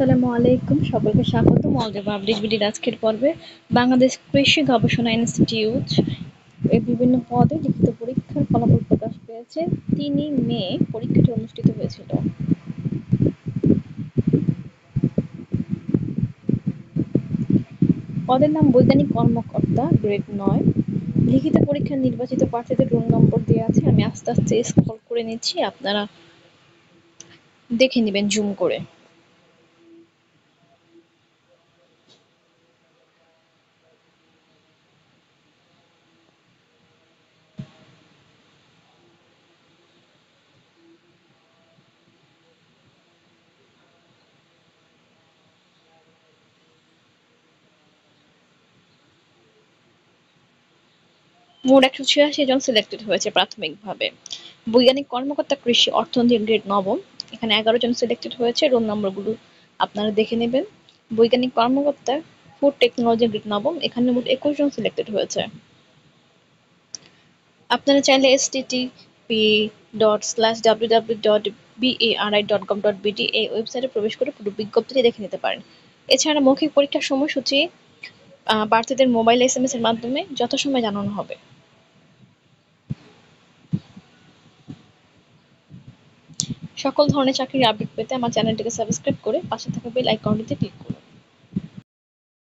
আসসালামু আলাইকুম, সকলকে স্বাগতম অলজেব্রা আপডেট ভিডিওর আজকের পর্বে। বাংলাদেশ কৃষি গবেষণা ইনস্টিটিউট এর বিভিন্ন পদে লিখিত পরীক্ষার ফলাফল প্রকাশ পেয়েছে। ৩ মে পরীক্ষাটি অনুষ্ঠিত হয়েছিল। পদের নাম বৈজ্ঞানিক কর্মকর্তা, গ্রেড ৯। লিখিত পরীক্ষার নির্বাচিত প্রার্থীদের রোল নম্বর দেওয়া আছে। আমি আস্তে আস্তে স্ক্রল করে নিচ্ছি, আপনারা দেখে নেবেন জুম করে। মোট ১৮৬ জন সিলেক্টেড হয়েছে প্রাথমিকভাবে। বৈজ্ঞানিক কর্মকর্তা কৃষি অর্থনীতি গ্রেড ৯। এখানে ১১ জন সিলেক্টেড হয়েছে, রোল নম্বরগুলো আপনারা দেখে নেবেন। বৈজ্ঞানিক কর্মকর্তা ফুড টেকনোলজি গ্রেড ৯, এখানে মোট ২১ জন সিলেক্টেড হয়েছে। আপনারা চাইলে http://www.bari.gov.bd এই ওয়েবসাইটে প্রবেশ করে পুরো বিজ্ঞপ্তিটি দেখে নিতে পারেন। এছাড়া মৌখিক পরীক্ষার সময়সূচি প্রার্থীদের মোবাইল SMS এর মাধ্যমে যথাসময়ে জানানো হবে। সকল ধরনের চাকরির আপডেট পেতে আমার চ্যানেলটিকে সাবস্ক্রাইব করে পাশে থাকা বেল আইকনটিতে ক্লিক করুন।